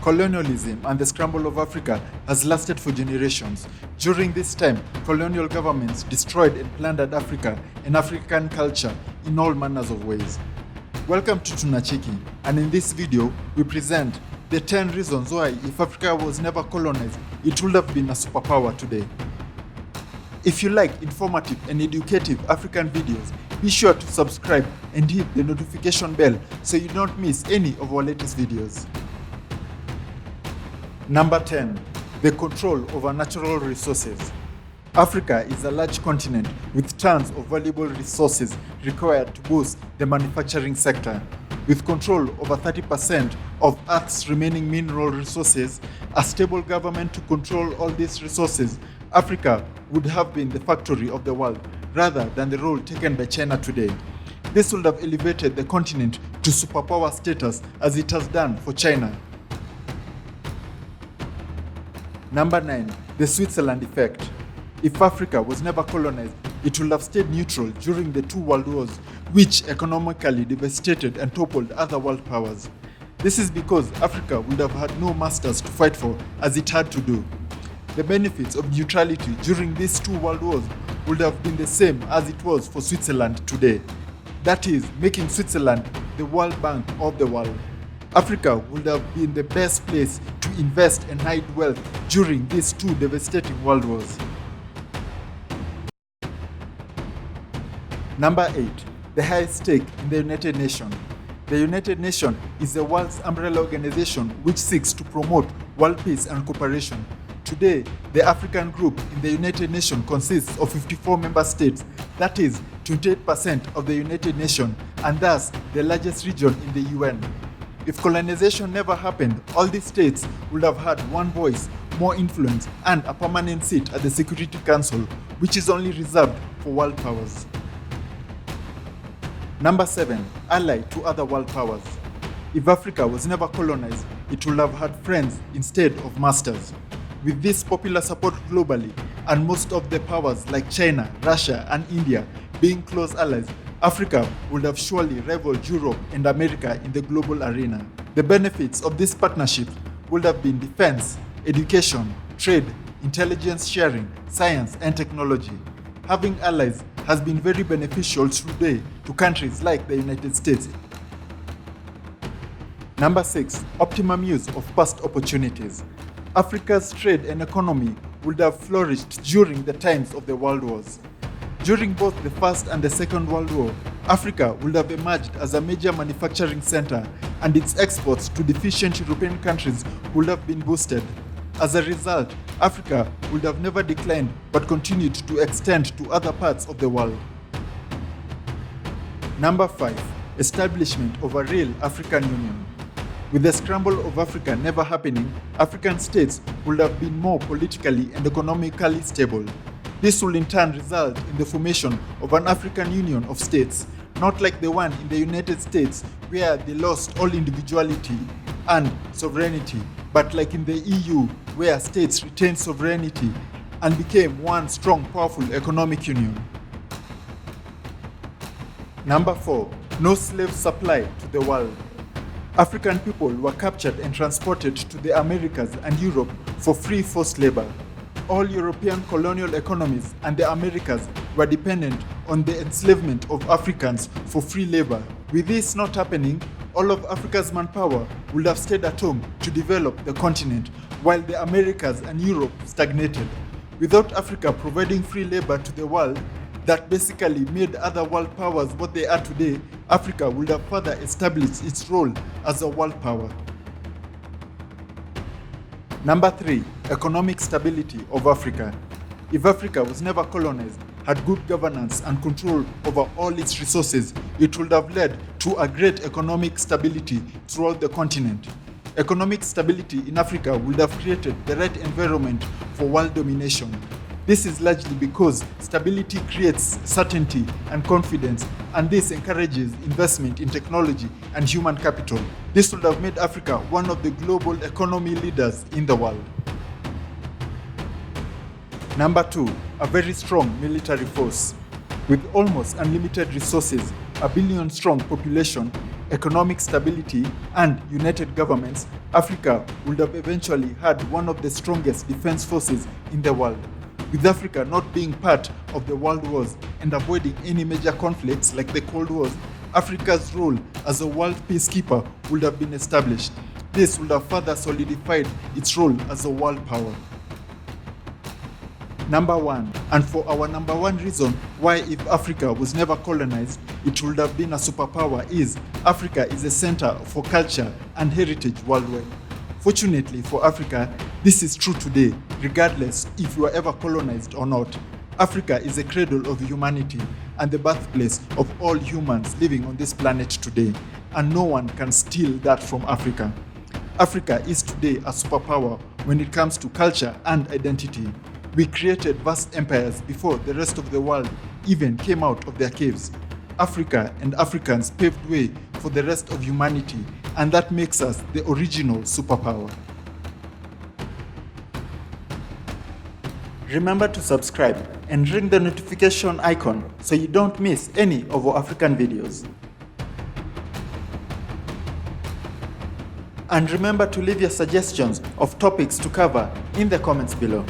Colonialism and the scramble of Africa has lasted for generations. During this time, colonial governments destroyed and plundered Africa and African culture in all manners of ways. Welcome to Tunachiki, and in this video, we present the 10 reasons why if Africa was never colonized, it would have been a superpower today. If you like informative and educative African videos, be sure to subscribe and hit the notification bell so you don't miss any of our latest videos. Number 10. The control over natural resources. Africa is a large continent with tons of valuable resources required to boost the manufacturing sector. With control over 30% of Earth's remaining mineral resources, a stable government to control all these resources, Africa would have been the factory of the world rather than the role taken by China today. This would have elevated the continent to superpower status as it has done for China. Number 9. The Switzerland effect. If Africa was never colonized, it would have stayed neutral during the two world wars, which economically devastated and toppled other world powers. This is because Africa would have had no masters to fight for as it had to do. The benefits of neutrality during these two world wars would have been the same as it was for Switzerland today. That is, making Switzerland the World Bank of the world. Africa would have been the best place to invest and hide wealth during these two devastating world wars. Number 8. The highest stake in the United Nations. The United Nations is the world's umbrella organization which seeks to promote world peace and cooperation. Today, the African group in the United Nations consists of 54 member states, that is, 28% of the United Nations, and thus the largest region in the UN. If colonization never happened, all these states would have had one voice, more influence, and a permanent seat at the Security Council, which is only reserved for world powers. Number 7. Ally to other world powers. If Africa was never colonized, it would have had friends instead of masters. With this popular support globally, and most of the powers like China, Russia, and India being close allies, Africa would have surely rivaled Europe and America in the global arena. The benefits of this partnership would have been defense, education, trade, intelligence sharing, science, and technology. Having allies has been very beneficial today to countries like the United States. Number 6. Optimum use of past opportunities. Africa's trade and economy would have flourished during the times of the world wars. During both the First and the Second World War, Africa would have emerged as a major manufacturing center, and its exports to deficient European countries would have been boosted. As a result, Africa would have never declined but continued to extend to other parts of the world. Number 5. Establishment of a real African Union. With the scramble of Africa never happening, African states would have been more politically and economically stable. This will in turn result in the formation of an African Union of states, not like the one in the United States where they lost all individuality and sovereignty, but like in the EU where states retained sovereignty and became one strong, powerful economic union. Number 4. No slave supply to the world. African people were captured and transported to the Americas and Europe for free forced labor. All European colonial economies and the Americas were dependent on the enslavement of Africans for free labor. With this not happening, all of Africa's manpower would have stayed at home to develop the continent, while the Americas and Europe stagnated. Without Africa providing free labor to the world, that basically made other world powers what they are today, Africa would have further established its role as a world power. Number 3. Economic stability of Africa. If Africa was never colonized, had good governance and control over all its resources, it would have led to a great economic stability throughout the continent. Economic stability in Africa would have created the right environment for world domination. This is largely because stability creates certainty and confidence, and this encourages investment in technology and human capital. This would have made Africa one of the global economy leaders in the world. Number 2. A very strong military force. With almost unlimited resources, a billion-strong population, economic stability, and united governments, Africa would have eventually had one of the strongest defense forces in the world. With Africa not being part of the world wars and avoiding any major conflicts like the Cold Wars, Africa's role as a world peacekeeper would have been established. This would have further solidified its role as a world power. Number 1, and for our number 1 reason why if Africa was never colonized, it would have been a superpower is Africa is a center for culture and heritage worldwide. Fortunately for Africa, this is true today, regardless if you were ever colonized or not. Africa is a cradle of humanity and the birthplace of all humans living on this planet today, and no one can steal that from Africa. Africa is today a superpower when it comes to culture and identity. We created vast empires before the rest of the world even came out of their caves. Africa and Africans paved way for the rest of humanity, and that makes us the original superpower. Remember to subscribe and ring the notification icon so you don't miss any of our African videos. And remember to leave your suggestions of topics to cover in the comments below.